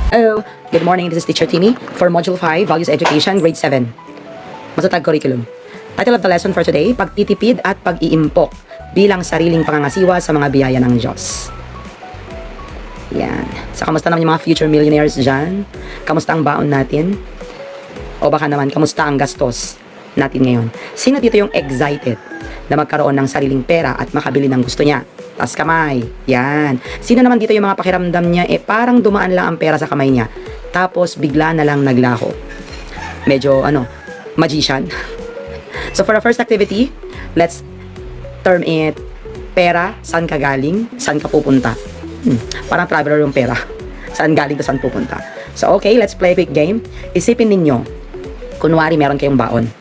Hello, good morning. This is Teacher Timmy for Module 5, Values Education, Grade 7. Matatag curriculum. Title of the lesson for today, Pagtitipid at Pag-iimpok bilang sariling pangangasiwa sa mga biyaya ng Diyos. Yan. So, kamusta naman yung mga future millionaires dyan? Kamusta ang baon natin? O baka naman, kamusta ang gastos natin ngayon? Sino dito yung excited na magkaroon ng sariling pera at makabili ng gusto niya? Taas kamay. Yan. Sino naman dito yung mga pakiramdam niya, parang dumaan lang ang pera sa kamay niya. Tapos, bigla na lang naglaho. Medyo, magician. So, for the first activity, let's term it, pera, saan ka galing, saan ka pupunta. Parang traveler yung pera. Saan galing to saan pupunta. So, okay, let's play a quick game. Isipin ninyo, kunwari meron kayong baon.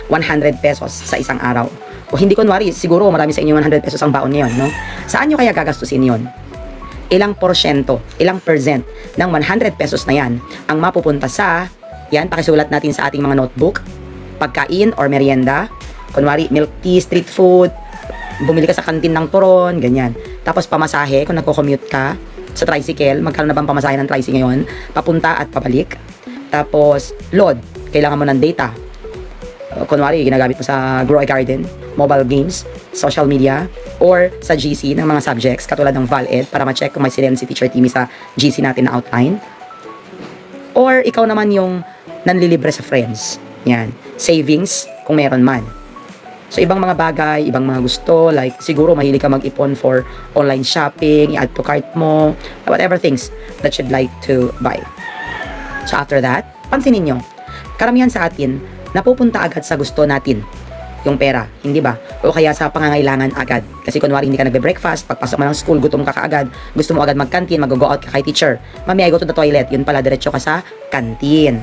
100 pesos sa isang araw. O hindi kunwari, siguro marami sa inyo 100 pesos ang baon ngayon, no? Saan nyo kaya gagastusin yon? Ilang porsyento, ilang percent ng 100 pesos na yan ang mapupunta sa, yan, pakisulat natin sa ating mga notebook, pagkain or merienda, kunwari milk tea, street food, bumili ka sa kantin ng turon, ganyan. Tapos pamasahe, kung nagko-commute ka sa tricycle, magkano na bang pamasahe ng tricycle ngayon? Papunta at pabalik. Tapos, load, kailangan mo ng data. Kunwari, ginagamit mo sa Grow a Garden, mobile games, social media, or sa GC ng mga subjects, katulad ng ValEd, para ma-check kung may sinend si Teacher Timmy sa GC natin na outline. Or, ikaw naman yung nanlilibre sa friends. Yan. Savings, kung meron man. So, ibang mga bagay, ibang mga gusto, like, siguro mahilig ka mag-ipon for online shopping, i-add to cart mo, whatever things that you'd like to buy. So, after that, pansinin nyo, karamihan sa atin, napupunta agad sa gusto natin yung pera, hindi ba? O kaya sa pangangailangan agad. Kasi kunwari hindi ka nagbe-breakfast, pagpasok mo ng school, gutom ka kaagad, gusto mo agad mag-canteen, mag-go out ka kay teacher. Mami, I go to the toilet. Yun pala, diretso ka sa canteen.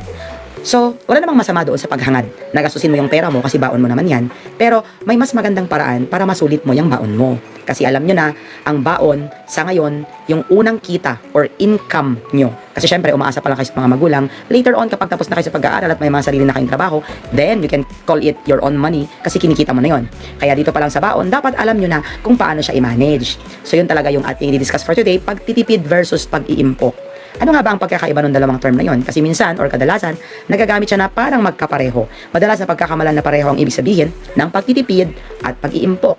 So, wala namang masama doon sa paghangad. Nagastusin mo yung pera mo kasi baon mo naman yan. Pero may mas magandang paraan para masulit mo yung baon mo. Kasi alam nyo na, ang baon sa ngayon, yung unang kita or income nyo. Kasi syempre, umaasa pa lang kayo sa mga magulang. Later on, kapag tapos na kayo sa pag-aaral at may mga sarili na kayong trabaho, then you can call it your own money kasi kinikita mo na yon. Kaya dito pa lang sa baon, dapat alam nyo na kung paano siya i-manage. So, yun talaga yung ating i-discuss for today, pagtitipid versus pag-iimpok. Ano nga ba ang pagkakaiba ng dalawang term na yon? Kasi minsan or kadalasan, nagagamit siya na parang magkapareho. Madalas na pagkakamalan na pareho ang ibig sabihin ng pagtitipid at pag-iimpok.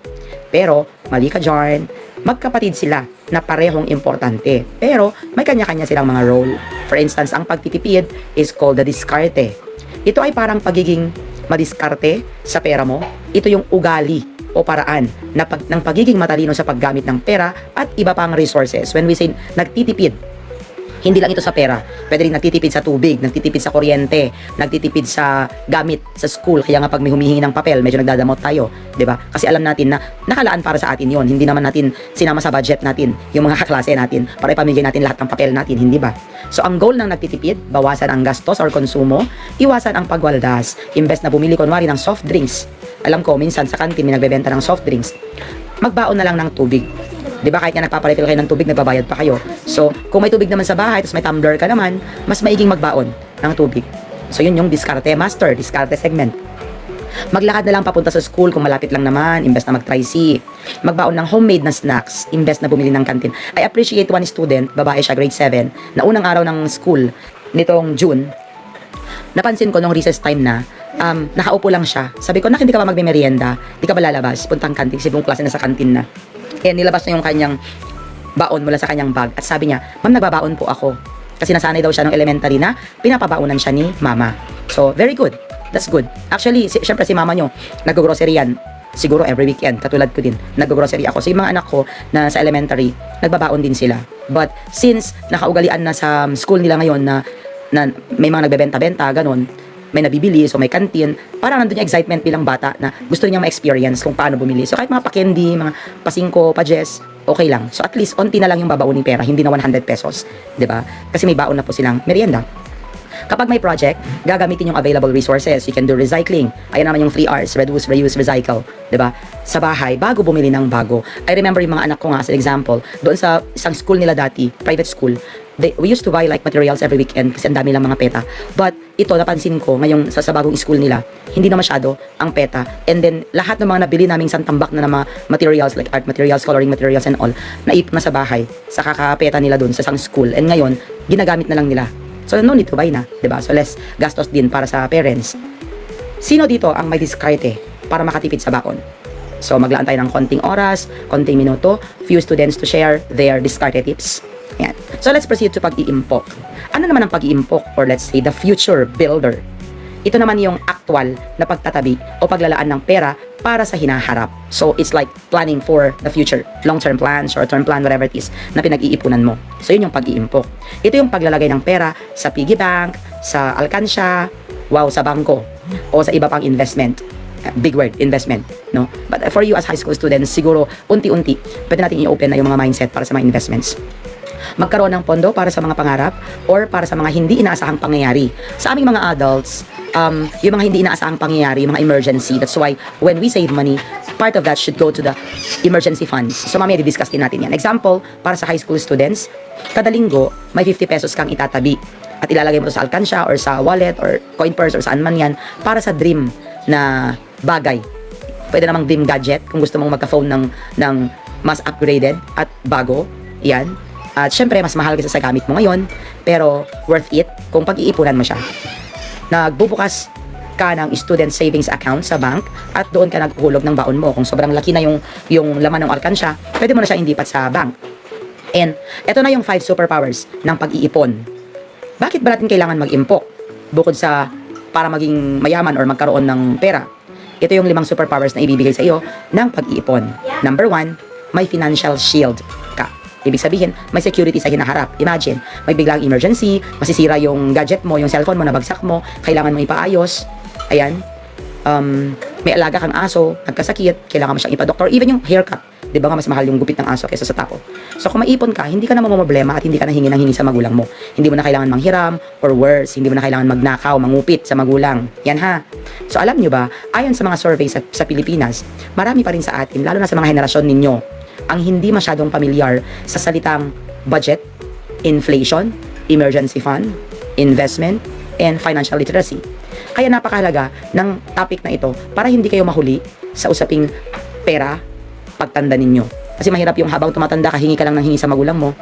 Pero, mali ka dyan, magkapatid sila na parehong importante. Pero, may kanya-kanya silang mga role. For instance, ang pagtitipid is called the diskarte. Ito ay parang pagiging madiskarte sa pera mo. Ito yung ugali o paraan ng pagiging matalino sa paggamit ng pera at iba pang resources. When we say nagtitipid, hindi lang ito sa pera. Pwede rin nagtitipid sa tubig, nagtitipid sa kuryente, nagtitipid sa gamit sa school. Kaya nga pag may humihingi ng papel, medyo nagdadamot tayo, 'di ba? Kasi alam natin na nakalaan para sa atin 'yon. Hindi naman natin sinama sa budget natin yung mga kaklase natin para ipamigay natin lahat ng papel natin, hindi ba? So ang goal ng nagtitipid, bawasan ang gastos or konsumo, iwasan ang pagwaldas. Imbes na bumili kunwari ng soft drinks. Alam ko minsan sa kantin may nagbebenta ng soft drinks. Magbaon na lang ng tubig. Di ba kahit nga nagpaparefill kayo ng tubig, nagbabayad pa kayo. So, kung may tubig naman sa bahay, tapos may tumbler ka naman, mas maiging magbaon ng tubig. So, yun yung diskarte master, diskarte segment. Maglakad na lang papunta sa school kung malapit lang naman, imbes na mag-tricy. Magbaon ng homemade na snacks, imbes na bumili ng kantin. I appreciate one student, babae siya, grade 7, na unang araw ng school, nitong June, napansin ko nung recess time na, nakaupo lang siya. Sabi ko, hindi ka ba magme-merienda? Di ka ba lalabas? Puntang kantin, kasi buong klase na sa kantin na. Kaya nilabas niya yung kanyang baon mula sa kanyang bag. At sabi niya, ma'am, nagbabaon po ako. Kasi nasanay daw siya ng elementary na pinapabaunan siya ni mama. So, very good. That's good. Actually, syempre si mama nyo, nag-grocery yan. Siguro every weekend, katulad ko din. Nag-grocery ako. So, yung mga anak ko na sa elementary, nagbabaon din sila. But, since nakaugalian na sa school nila ngayon na may mga nagbebenta-benta, ganun, may nabibili, so may canteen, parang nandun yung excitement bilang bata na gusto niya ma-experience kung paano bumili. So kahit mga pa-candy, mga pa-5, pa-jess, okay lang. So at least, onti na lang yung babauning pera, hindi na 100 pesos. 'Di ba? Kasi may baon na po silang merienda. Kapag may project, gagamitin yung available resources. You can do recycling. Ayan naman yung 3 R's, reduce, reuse, recycle. 'Di ba? Sa bahay, bago bumili ng bago. I remember yung mga anak ko nga, as an example, doon sa isang school nila dati, private school, we used to buy like materials every weekend kasi ang dami lang mga PETA. But ito, napansin ko ngayong sa bagong school nila, hindi na masyado ang PETA. And then, lahat ng mga nabili naming santambak na mga materials like art materials, coloring materials and all, naip na sa bahay, sa kaka-PETA nila dun sa isang school. And ngayon, ginagamit na lang nila. So, no need to buy na, diba? So, less gastos din para sa parents. Sino dito ang may diskarte para makatipid sa bakon? So, maglaan tayo ng konting oras, konting minuto, few students to share their diskarte tips. Yan. So, let's proceed to pag-iimpok. Ano naman ang pag-iimpok or let's say the future builder? Ito naman yung actual na pagtatabi o paglalaan ng pera para sa hinaharap. So, it's like planning for the future. Long-term plan, short-term plan, whatever it is na pinag-iipunan mo. So, yun yung pag-iimpok. Ito yung paglalagay ng pera sa piggy bank, sa alkansya, sa bangko, o sa iba pang investment. Big word, investment, no? But for you as high school students, siguro unti-unti, pwede natin i-open na yung mga mindset para sa mga investments. Magkaroon ng pondo para sa mga pangarap or para sa mga hindi inaasahang pangyayari. Sa aming mga adults, yung mga hindi inaasahang pangyayari, yung mga emergency, that's why when we save money, part of that should go to the emergency funds. So mamaya di-discuss din natin yan. Example, para sa high school students, kada linggo, may 50 pesos kang itatabi at ilalagay mo to sa alkansya or sa wallet or coin purse or saan man yan para sa dream na bagay. Pwede namang dream gadget kung gusto mong magka-phone ng mas upgraded at bago. Yan. At syempre, mas mahal kasi sa gamit mo ngayon, pero worth it kung pag-iipunan mo siya. Nagbubukas ka ng student savings account sa bank at doon ka naghuhulog ng baon mo. Kung sobrang laki na yung laman ng alkansya, pwede mo na siya indipat sa bank. And eto na yung 5 superpowers ng pag-iipon. Bakit ba natin kailangan mag-impok? Bukod sa para maging mayaman or magkaroon ng pera. Ito yung 5 superpowers na ibibigay sa iyo ng pag-iipon. Number 1, may financial shield ka. Ibig sabihin, may security sa hinaharap. Imagine, may biglang emergency, masisira yung gadget mo, yung cellphone mo, nabagsak mo, kailangan mo ipaayos. Ayan. May alaga kang aso, nagkasakit, kailangan mo siyang ipa-doktor. Even yung haircut. Di ba nga mas mahal yung gupit ng aso kaysa sa tapo. So kung maipon ka, hindi ka na mamomroblema at hindi ka na hingi ng hingi sa magulang mo. Hindi mo na kailangan manghiram or worse, hindi mo na kailangan magnakaw, mangupit sa magulang. Yan ha. So alam nyo ba, ayon sa mga survey sa Pilipinas, marami pa rin sa atin, lalo na sa mga henerasyon ninyo, ang hindi masyadong pamilyar sa salitang budget, inflation, emergency fund, investment, and financial literacy. Kaya napakahalaga ng topic na ito para hindi kayo mahuli sa usaping pera pagtanda ninyo. Kasi mahirap yung habang tumatanda ka, hingi ka lang ng hingi sa magulang mo,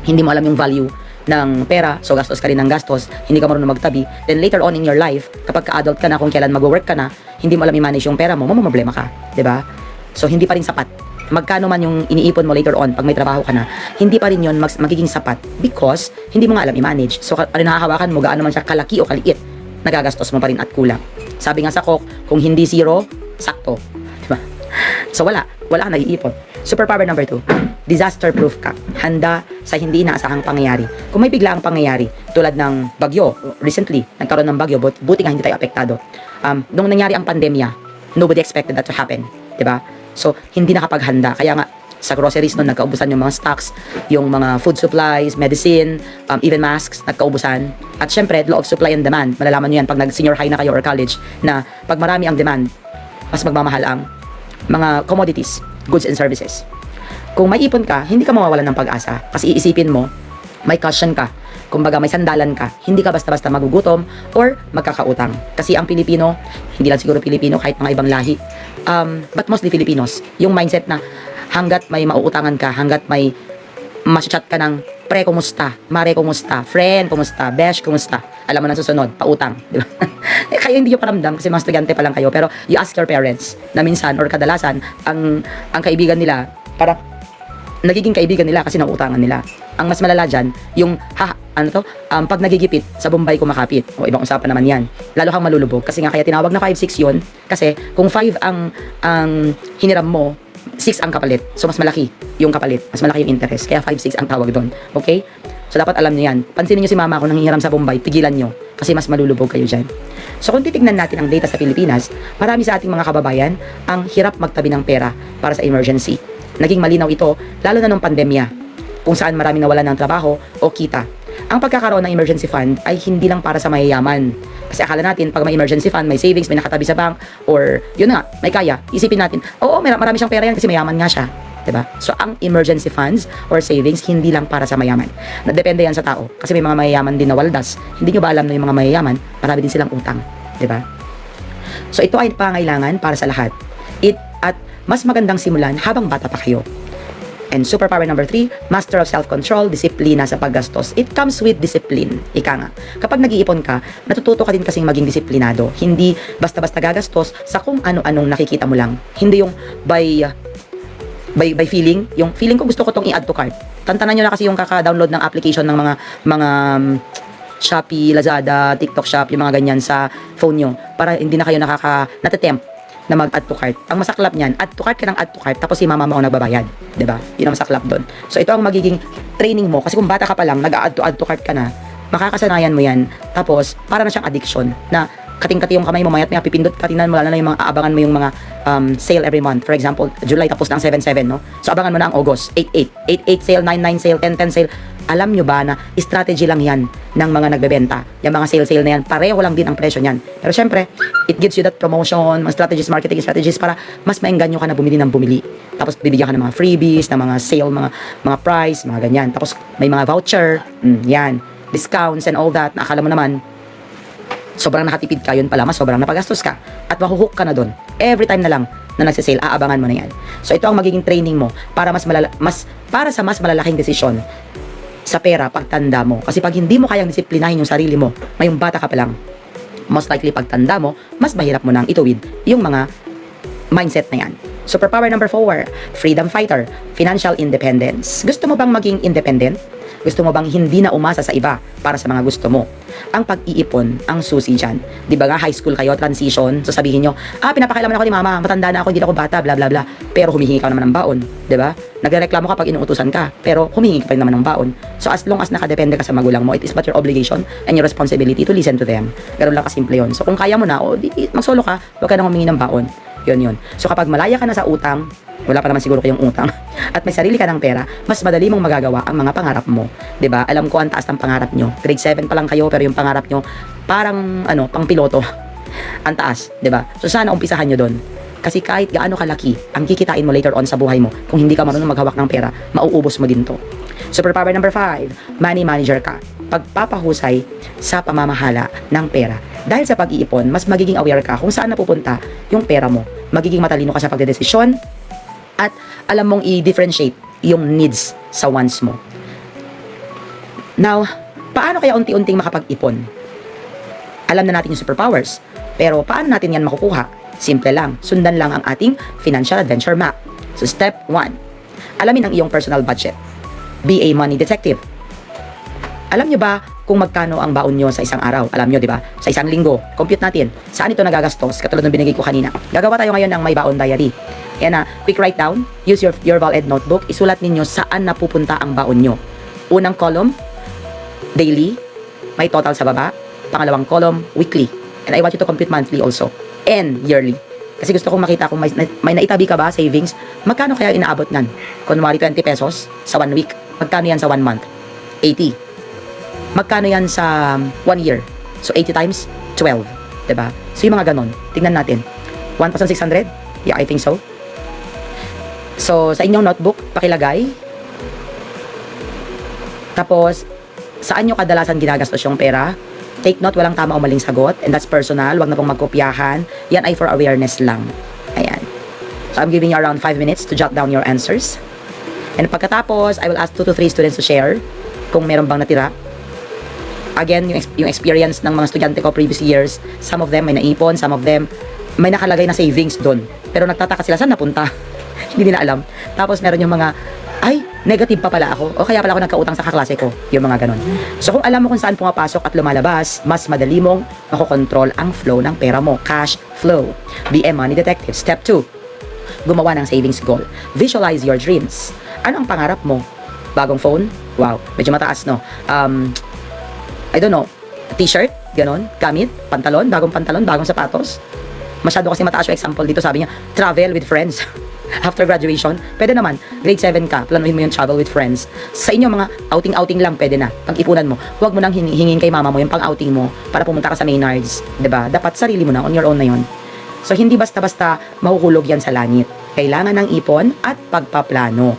hindi mo alam yung value ng pera, so gastos ka rin ng gastos, hindi ka marunong magtabi, then later on in your life, kapag ka-adult ka na, kung kailan mag-work ka na, hindi mo alam i-manage yung pera mo, mamamroblema ka, 'di ba? So hindi pa rin sapat. Magkano man yung iniipon mo later on pag may trabaho ka na, hindi pa rin yun magiging sapat because hindi mo nga alam i-manage. So ano nakahawakan mo, gaano man siya kalaki o kaliit, nagagastos mo pa rin at kulang. Sabi nga sa Coke, kung hindi zero, sakto. Diba? So wala kang naiipon. Superpower number 2, disaster proof ka. Handa sa hindi inaasahang pangyayari. Kung may biglaang pangyayari, tulad ng bagyo, recently, nagkaroon ng bagyo, buti nga hindi tayo apektado. Nung nangyari ang pandemya, nobody expected that to happen. Diba? So, hindi nakapaghanda. Kaya nga, sa groceries noon, nagkaubusan yung mga stocks, yung mga food supplies, medicine, even masks, nagkaubusan. At syempre, law of supply and demand. Malalaman nyo yan pag nag-senior high na kayo or college, na pag marami ang demand, mas magmamahal ang mga commodities, goods and services. Kung may ipon ka, hindi ka mawawalan ng pag-asa. Kasi iisipin mo, may cushion ka. Kumbaga, may sandalan ka. Hindi ka basta-basta magugutom or magkakautang. Kasi ang Pilipino, hindi lang siguro Pilipino, kahit mga ibang lahi, but mostly Filipinos, yung mindset na hanggat may mauutangan ka, hanggat may masichat ka ng pre, kumusta? Mare, kumusta? Friend, kumusta? Besh, kumusta? Alam mo na susunod, pautang. Di ba? Kayo hindi nyo paramdam kasi mga estudyante pa lang kayo, pero you ask your parents na minsan or kadalasan, ang kaibigan nila, para nagiging kaibigan nila kasi nauutangan nila. Ang mas malala dyan, yung pag nagigipit, sa Bombay kumakapit. O ibang usapan naman yan. Lalo kang malulubog. Kasi nga kaya tinawag na 5-6 yun. Kasi kung 5 ang hiniram mo, 6 ang kapalit. So mas malaki yung kapalit. Mas malaki yung interest. Kaya 5-6 ang tawag doon. Okay? So dapat alam niyo yan. Pansinin niyo si mama kung nanghihiram sa Bombay, pigilan niyo. Kasi mas malulubog kayo dyan. So kung titignan natin ang data sa Pilipinas, marami sa ating mga kababayan ang hirap magtabi ng pera para sa emergency. Naging malinaw ito, lalo na nung pandemya, kung saan marami nawalan ng trabaho o kita. Ang pagkakaroon ng emergency fund ay hindi lang para sa mayayaman. Kasi akala natin, pag may emergency fund, may savings, may nakatabi sa bank, or yun nga, may kaya. Isipin natin, oo, marami siyang pera yan kasi mayaman nga siya. 'Diba? So, ang emergency funds or savings, hindi lang para sa mayaman. Depende yan sa tao. Kasi may mga mayayaman din na waldas. Hindi nyo ba alam na yung mga mayayaman, marami din silang utang. 'Di ba? So, ito ay pangailangan para sa lahat. At mas magandang simulan habang bata pa kayo. And superpower number 3, master of self-control, disiplina sa paggastos. It comes with discipline. Ika nga. Kapag nag-iipon ka, natututo ka din kasing maging disiplinado. Hindi basta-basta gagastos sa kung ano-anong nakikita mo lang. Hindi yung by feeling. Yung feeling ko gusto ko tong i-add to cart. Tantanan nyo na kasi yung kaka-download ng application ng mga Shopee, Lazada, TikTok Shop, yung mga ganyan sa phone nyo. Para hindi na kayo natatempt na mag-add to cart. Ang masaklap niyan, add to cart ka ng add to cart, tapos si mama mo ang nagbabayad. 'Di ba? Yun ang masaklap doon. So, ito ang magiging training mo. Kasi kung bata ka pa lang, nag-add to cart ka na, makakasanayan mo yan. Tapos, para na siyang addiction, na kating-kati yung kamay mo, mayat may pipindot ka, tingnan mo, lalo na yung mga aabangan mo yung mga sale every month. For example, July tapos ng 7-7, no? So, abangan mo na ang August, 8-8. 8-8 sale, 9-9 sale, 10-10 sale. Alam nyo ba na strategy lang yan ng mga nagbebenta? Yung mga sale na yan, pareho lang din ang presyo niyan. Pero syempre, it gives you that promotion, mga strategies, marketing strategies para mas maengganyo ka na bumili ng bumili. Tapos bibigyan ka ng mga freebies, ng mga sale, mga price, mga ganyan. Tapos may mga voucher, yan, discounts and all that. Nakakala mo naman, sobrang nakatipid ka, yun pala, mas sobrang napagastos ka. At mahuhook ka na doon. Every time na lang na nagsisale, aabangan mo na yan. So ito ang magiging training mo para para sa mas malalaking desisyon sa pera pagtanda mo. Kasi pag hindi mo kayang disiplinahin yung sarili mo, ngayong bata ka pa lang, most likely pagtanda mo, mas mahirap mo nang ituwid yung mga mindset na yan. Superpower number 4, freedom fighter, financial independence. Gusto mo bang maging independent? Gusto mo bang hindi na umasa sa iba para sa mga gusto mo? Ang pag-iipon, ang susi dyan. Di ba nga, high school kayo, transition, so sabihin nyo, pinapakailaman ako ni mama, matanda na ako, hindi na ako bata, bla bla bla. Pero humihingi ka naman ng baon, di ba? Nagrereklamo ka pag inuutusan ka, pero humihingi ka pa rin naman ng baon. So as long as nakadepende ka sa magulang mo, it is but your obligation and your responsibility to listen to them. Ganun lang kasimple yun. So kung kaya mo na, magsolo ka, huwag ka nang humingi ng baon. Yun. So kapag malaya ka na sa utang, wala pa naman siguro kayong utang, at may sarili ka ng pera, mas madali mong magagawa ang mga pangarap mo. 'Di ba? Alam ko ang taas ng pangarap nyo. Grade 7 pa lang kayo, pero yung pangarap nyo, parang, pang piloto. Ang taas, 'di ba? So sana umpisahan nyo doon. Kasi kahit gaano kalaki ang kikitain mo later on sa buhay mo, kung hindi ka marunong maghawak ng pera, mauubos mo din to. Superpower number 5, money manager ka. Pagpapahusay sa pamamahala ng pera. Dahil sa pag-iipon, mas magiging aware ka kung saan napupunta yung pera mo. Magiging matalino ka sa pagdedesisyon at alam mong i-differentiate yung needs sa wants mo. Now, paano kaya unti-unting makapag-ipon? Alam na natin yung superpowers, pero paano natin yan makukuha? Simple lang, sundan lang ang ating financial adventure map. So step 1, alamin ang iyong personal budget. Be a money detective. Alam nyo ba kung magkano ang baon nyo sa isang araw? Alam nyo, di ba? Sa isang linggo, compute natin. Saan ito nagagastos? Katulad ng binigay ko kanina. Gagawa tayo ngayon ng may baon diary. Yan na, quick write down. Use your Valeded notebook. Isulat ninyo saan napupunta ang baon nyo. Unang column, daily. May total sa baba. Pangalawang column, weekly. And I want you to compute monthly also. And yearly. Kasi gusto kong makita kung may naitabi ka ba, savings. Magkano kaya inaabot nan? Kunwari 20 pesos sa 1 week. Magkano yan sa 1 month? 80. Magkano yan sa 1 year? So 80 times 12, 'di ba? So yung mga ganon, tingnan natin. 1,600? Yeah, I think so. So sa inyong notebook, pakilagay. Tapos saan nyo kadalasan ginagastos yung pera? Take note, walang tama o maling sagot, and that's personal. Wag na pong magkopyahan. Yan ay for awareness lang. Ayan. So I'm giving you around 5 minutes to jot down your answers. And pagkatapos, I will ask 2 to 3 students to share kung meron bang natira. Again, yung experience ng mga estudyante ko previous years, some of them may naipon, some of them may nakalagay na savings doon. Pero nagtataka sila, saan napunta? Hindi nila alam. Tapos meron yung mga, ay, negative pa pala ako. O kaya pala ako nagkautang sa kaklase ko. Yung mga ganon. So kung alam mo kung saan pumapasok at lumalabas, mas madali mong makokontrol ang flow ng pera mo. Cash flow. Be a money detective. Step 2, gumawa ng savings goal. Visualize your dreams. Ano ang pangarap mo? Bagong phone? Wow, medyo mataas, no? I don't know, t-shirt, ganon, gamit, pantalon, bagong sapatos. Masyado kasi mataas yung example dito, sabi niya, travel with friends. After graduation, pwede naman, grade 7 ka, planuhin mo yung travel with friends. Sa inyo, mga outing-outing lang, pwede na, pag-ipunan mo. Huwag mo nang hingin kay mama mo yung pang-outing mo para pumunta ka sa Maynards, 'di ba? Dapat sarili mo na, on your own na yun. So, hindi basta-basta mahuhulog yan sa langit. Kailangan ng ipon at pagpaplano.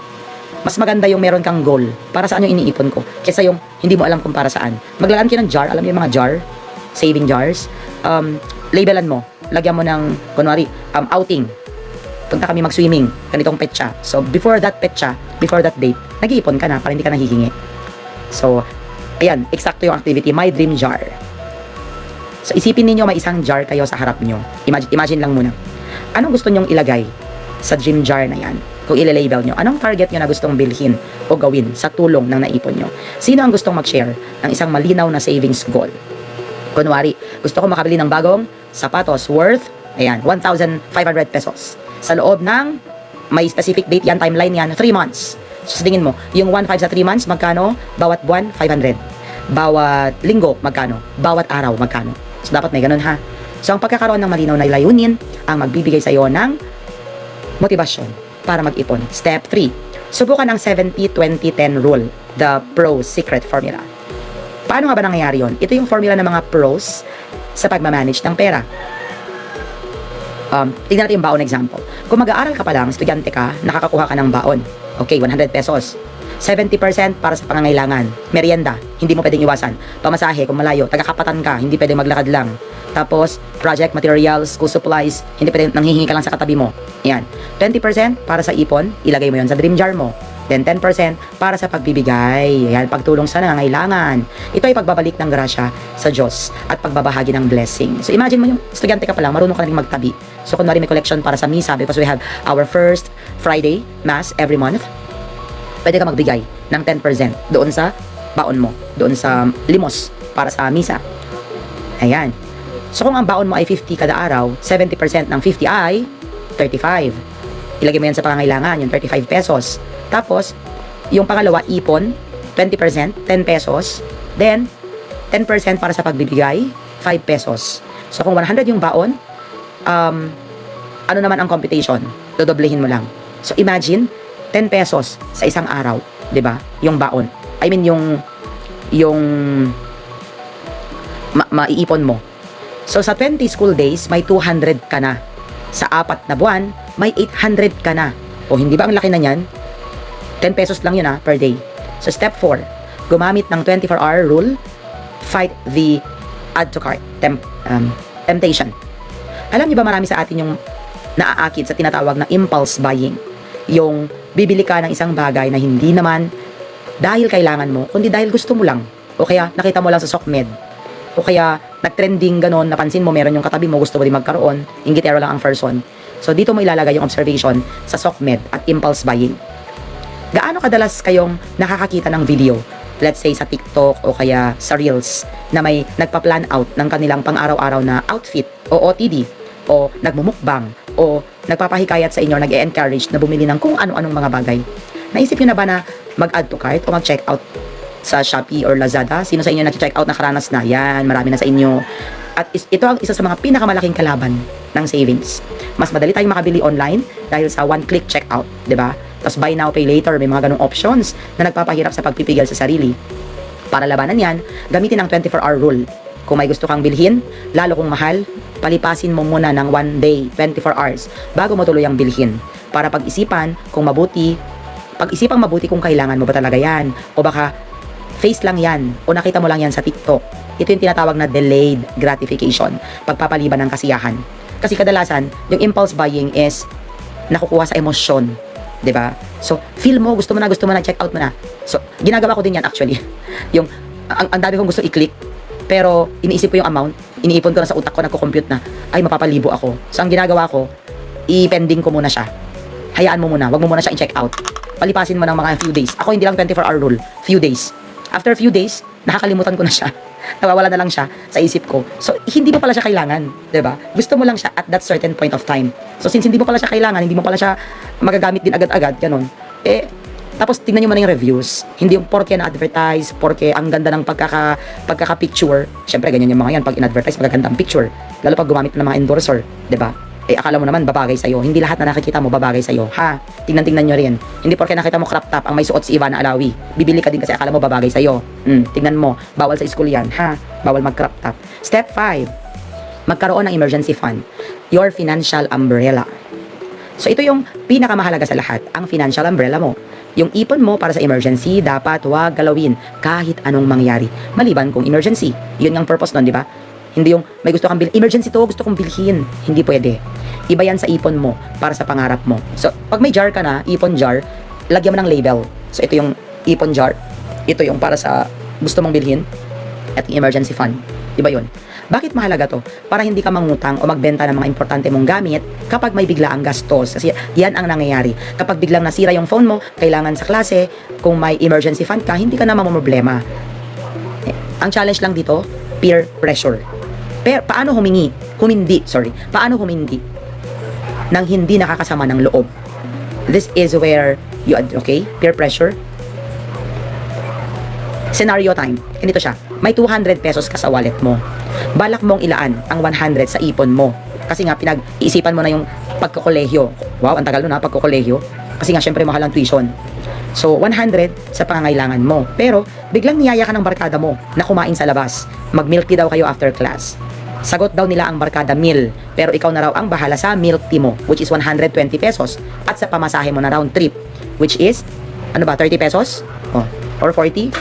Mas maganda yung meron kang goal para saan yung iniipon ko kaysa yung hindi mo alam kung para saan. Maglalaan kayo ng jar, alam niyo yung mga jar, saving jars. Labelan mo, lagyan mo ng, kunwari, outing. Punta kami mag-swimming, ganitong petsa. So, before that petsa, before that date, nag-iipon ka na para hindi ka nahihingi. So, ayan, eksakto yung activity, my dream jar. So, isipin niyo may isang jar kayo sa harap niyo. Imagine lang muna. Anong gusto nyong ilagay sa dream jar na yan? Kung ile-label nyo, anong target nyo na gustong bilhin o gawin sa tulong ng naipon nyo? Sino ang gustong mag-share ng isang malinaw na savings goal? Kunwari, gusto ko makabili ng bagong sapatos worth, ayan, 1,500 pesos. Sa loob ng, may specific date yan, timeline yan, 3 months. So, tingin mo, yung 1,500 sa 3 months, magkano? Bawat buwan, 500. Bawat linggo, magkano? Bawat araw, magkano? So, dapat may ganun ha. So, ang pagkakaroon ng malinaw na layunin, ang magbibigay sa iyo ng motivasyon para mag-ipon. Step 3. Subukan ang 70-20-10 rule, the pros secret formula. Paano nga ba nangyayari yun? Ito yung formula ng mga pros sa pagmamanage ng pera. Tignan natin yung baon example. Kung mag-aaral ka pa lang, estudyante ka, nakakakuha ka ng baon. Okay, 100 pesos. 70% para sa pangangailangan. Merienda, hindi mo pwedeng iwasan. Pamasahe, kung malayo, taga-kapatan ka, hindi pwedeng maglakad lang. Tapos, project materials, school supplies, hindi pwedeng nanghihingi ka lang sa katabi mo. Yan. 20% para sa ipon, ilagay mo yon sa dream jar mo. Then 10% para sa pagbibigay. Yan, pagtulong sa nangangailangan. Ito ay pagbabalik ng grasya sa Diyos at pagbabahagi ng blessing. So imagine mo yung estudyante ka pa lang, marunong ka na rin magtabi. So kunwari may collection para sa misa because we have our first Friday Mass every month. Pwede ka magbigay ng 10% doon sa baon mo, doon sa limos para sa misa. Ayan. So kung ang baon mo ay 50 kada araw, 70% ng 50 ay 35. Ilagay mo yan sa pangangailangan, yung 35 pesos. Tapos, yung pangalawa, ipon, 20%, 10 pesos. Then, 10% para sa pagbibigay, 5 pesos. So kung 100 yung baon, ano naman ang computation? Dodoblehin mo lang. So imagine, 10 pesos sa isang araw, 'di ba? Yung baon. I mean yung maiipon mo. So sa 20 school days, may 200 ka na. Sa 4 na buwan, may 800 ka na. O hindi ba ang laki na niyan? 10 pesos lang yun per day. So step 4, gumamit ng 24-hour rule, fight the add to cart temptation. Alam niyo ba marami sa atin yung naaakit sa tinatawag na impulse buying? Yung bibili ka ng isang bagay na hindi naman dahil kailangan mo, kundi dahil gusto mo lang. O kaya nakita mo lang sa SOCMED. O kaya nag-trending ganon, napansin mo meron yung katabi mo, gusto mo din magkaroon, inggitero lang ang person. So dito mo ilalagay yung observation sa SOCMED at impulse buying. Gaano kadalas kayong nakakakita ng video, let's say sa TikTok o kaya sa Reels, na may nagpa-plan out ng kanilang pang-araw-araw na outfit o OTD o nagmumukbang o nagpapahikayat sa inyo, nag-e-encourage na bumili ng kung ano-anong mga bagay. Naisip nyo na ba na mag-add to cart o mag-check out sa Shopee or Lazada? Sino sa inyo nag-check out, nakaranas na? Yan, marami na sa inyo. At ito ang isa sa mga pinakamalaking kalaban ng savings. Mas madali tayong makabili online dahil sa one-click checkout, 'di ba? Tapos buy now, pay later, may mga ganong options na nagpapahirap sa pagpipigil sa sarili. Para labanan yan, gamitin ang 24-hour rule. Kung may gusto kang bilhin, lalo kung mahal, palipasin mo muna ng 1 day, 24 hours, bago mo tuloy ang bilhin. Para pag-isipan kung mabuti, pag-isipang mabuti kung kailangan mo ba talaga yan. O baka, face lang yan, o nakita mo lang yan sa TikTok. Ito yung tinatawag na delayed gratification, pagpapaliban ng kasiyahan. Kasi kadalasan, yung impulse buying is nakukuha sa emosyon. 'Di ba? So, feel mo, gusto mo na, check out mo na. So, ginagawa ko din yan actually. Yung, ang dami kong gusto i-click, pero iniisip ko yung amount, iniipon ko na sa utak ko, nagko-compute na, ay, mapapalibo ako. So, ang ginagawa ko, i-pending ko muna siya. Hayaan mo muna, wag mo muna siya i-check out. Palipasin mo ng mga few days. Ako, hindi lang 24-hour rule, few days. After few days, nakakalimutan ko na siya. Nawawala na lang siya sa isip ko. So, hindi mo pala siya kailangan, 'di ba? Gusto mo lang siya at that certain point of time. So, since hindi mo pala siya kailangan, hindi mo pala siya magagamit din agad-agad, ganun. Tapos tingnan niyo muna yung reviews. Hindi yung porke na-advertise, porke ang ganda ng pagkaka-picture. Syempre, ganyan yung mga yan. Pag in-advertise, magaganda ang picture. Lalo pag gumamit ng mga endorser, 'di ba? Akala mo naman babagay sa'yo. Hindi lahat na nakikita mo babagay sa'yo. Ha? Tingnan nyo rin. Hindi porke nakita mo crop top ang may suot si Ivana Alawi. Bibili ka din kasi akala mo babagay sa'yo. Tingnan mo. Bawal sa school yan. Ha? Bawal mag-crop top. Step 5. magkaroon ng emergency fund, your financial umbrella. So ito yung pinakamahalaga sa lahat, ang financial umbrella mo. Yung ipon mo para sa emergency, dapat wag galawin kahit anong mangyari. Maliban kung emergency. Yun ang purpose nun, di ba? Hindi yung may gusto kang bilhin, emergency to, gusto kong bilhin. Hindi pwede. Iba yan sa ipon mo para sa pangarap mo. So pag may jar ka na, ipon jar, lagyan mo ng label. So ito yung ipon jar. Ito yung para sa gusto mong bilhin. At yung emergency fund. Iba yun. Bakit mahalaga to? Para hindi ka mangutang o magbenta ng mga importante mong gamit kapag may biglaang gastos. Kasi yan ang nangyayari. Kapag biglang nasira yung phone mo, kailangan sa klase, kung may emergency fund ka, hindi ka na mamumroblema. Ang challenge lang dito, peer pressure. Paano Paano humindi nang hindi nakakasama ng loob? This is where peer pressure. Scenario time. Ganito siya. May 200 pesos ka sa wallet mo. Balak mong ilaan ang 100 sa ipon mo. Kasi nga, pinag-iisipan mo na yung pagkokolehyo. Wow, ang tagal nun ha, pagkokolehyo. Kasi nga, syempre, mahal ang tuition. So, 100 sa pangangailangan mo. Pero, biglang niyaya ka ng barkada mo na kumain sa labas. Mag-milk tea daw kayo after class. Sagot daw nila ang barkada meal. Pero ikaw na raw ang bahala sa milk tea mo, which is 120 pesos. At sa pamasahe mo na round trip, which is, 30 pesos? Or 40?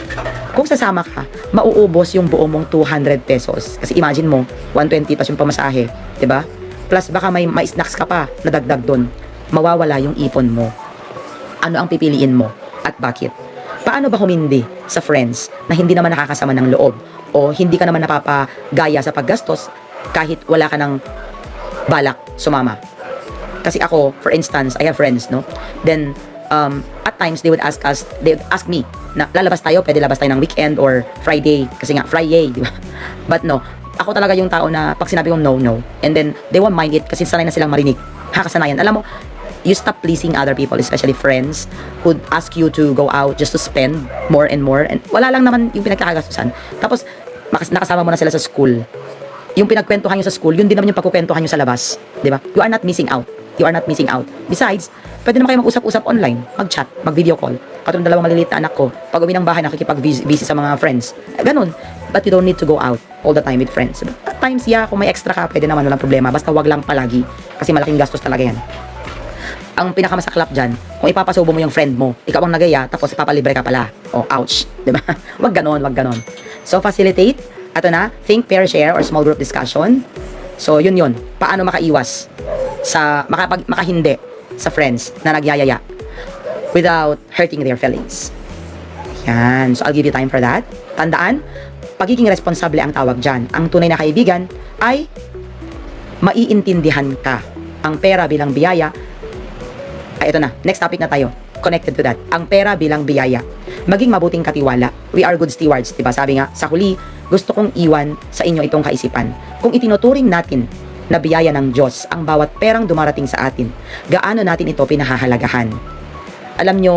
Kung sasama ka, mauubos yung buo mong 200 pesos. Kasi imagine mo, 120 pas yung pamasahe, 'di ba? Plus baka may snacks ka pa na dagdag doon. Mawawala yung ipon mo. Ano ang pipiliin mo at bakit? Paano ba humindi sa friends na hindi naman nakakasama ng loob o hindi ka naman napapagaya sa paggastos kahit wala ka ng balak sumama? Kasi ako, for instance, I have friends, no? Then at times they would ask me na lalabas tayo, pwede labas tayo ng weekend or Friday, kasi nga Friday, di ba? But no, ako talaga yung tao na pag sinabi kong no, and then they won't mind it kasi sanay na silang marinig. Kasanayan. Alam mo, you stop pleasing other people, especially friends who ask you to go out just to spend more and more, and wala lang naman yung pinagkakagastusan. Tapos nakasama mo na sila sa school. Yung pinagkwentuhan nyo sa school, yun din naman yung pagkukwentuhan nyo sa labas, di ba? You are not missing out. Besides, pwede naman kayo mag-usap-usap online, mag-chat, mag-video call. Katulad dalawang maliliit na anak ko, pag uwi ng bahay, nakikipag-visit sa mga friends. Ganun. But you don't need to go out all the time with friends. At times, kung may extra ka, pwede naman, walang problema. Basta wag lang palagi. Kasi malaking gastos talaga yan. Ang pinakamasaklap dyan, kung ipapasubo mo yung friend mo, ikaw ang nagaya, tapos ipapalibre ka pala. Ouch. Diba? Wag ganon. So, facilitate. Ito na, think, pair, share, or small group discussion. So, yun. Paano makaiwas sa makahindi sa friends na nagyayaya without hurting their feelings. Yan. So, I'll give you time for that. Tandaan, pagiging responsable ang tawag dyan. Ang tunay na kaibigan ay maiintindihan ka. Ang pera bilang biyaya, ito na. Next topic na tayo. Connected to that. Ang pera bilang biyaya. Maging mabuting katiwala. We are good stewards, diba? Sabi nga, sa huli, gusto kong iwan sa inyo itong kaisipan. Kung itinuturing natin na biyaya ng Diyos ang bawat perang dumarating sa atin, gaano natin ito pinahahalagahan? Alam nyo,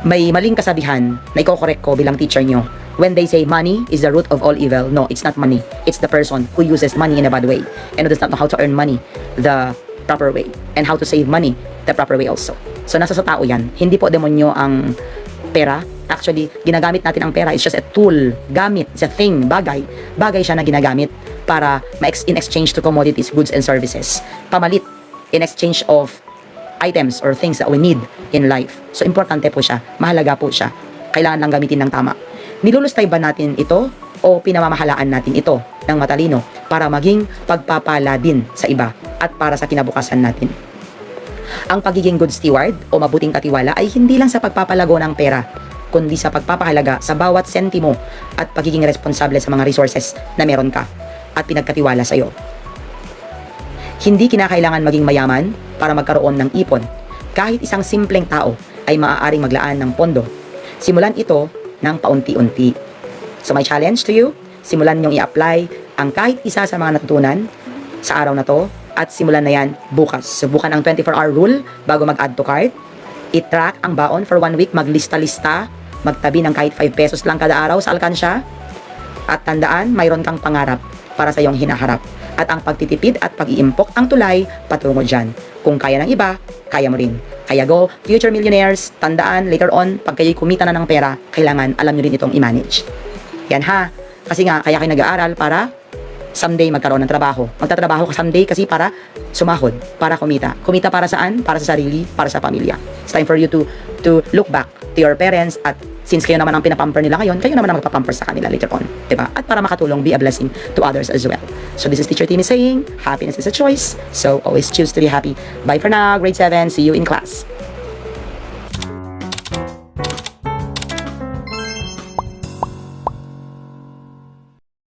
may maling kasabihan na iko-correct ko bilang teacher nyo. When they say money is the root of all evil, no, it's not money. It's the person who uses money in a bad way and who does not know how to earn money the proper way and how to save money the proper way also. So, nasa sa tao yan. Hindi po demonyo ang pera. Actually, ginagamit natin ang pera. It's just a tool, gamit, it's a thing, bagay. Bagay siya na ginagamit para in exchange to commodities, goods, and services. Pamalit in exchange of items or things that we need in life. So, importante po siya. Mahalaga po siya. Kailangan lang gamitin ng tama. Nilulustay ba natin ito o pinamamahalaan natin ito ng matalino para maging pagpapala din sa iba at para sa kinabukasan natin? Ang pagiging good steward o mabuting katiwala ay hindi lang sa pagpapalago ng pera, kundi sa pagpapahalaga sa bawat sentimo at pagiging responsable sa mga resources na meron ka at pinagkatiwala sa iyo. Hindi kinakailangan maging mayaman para magkaroon ng ipon. Kahit isang simpleng tao ay maaaring maglaan ng pondo. Simulan ito ng paunti-unti. So my challenge to you, simulan niyong i-apply ang kahit isa sa mga natutunan sa araw na to at simulan na yan bukas. Subukan ang 24-hour rule bago mag-add to cart. I-track ang baon for 1 week, maglista-lista, magtabi ng kahit 5 pesos lang kada araw sa alkansya. At tandaan, mayroon kang pangarap para sa iyong hinaharap. At ang pagtitipid at pag-iimpok ang tulay patungo dyan. Kung kaya ng iba, kaya mo rin. Kaya go, future millionaires, tandaan, later on, pag kayo'y kumita na ng pera, kailangan alam nyo rin itong i-manage. Yan ha. Kasi nga, kaya kayo nag-aaral para someday magkaroon ng trabaho. Magtatrabaho ka someday kasi para sumahod, para kumita. Kumita para saan? Para sa sarili, para sa pamilya. It's time for you to look back to your parents, at since kayo naman ang pinapamper nila ngayon, kayo naman ang magpapamper sa kanila later on. Diba? At para makatulong, be a blessing to others as well. So this is Teacher Timmy saying, happiness is a choice. So always choose to be happy. Bye for now, grade 7. See you in class.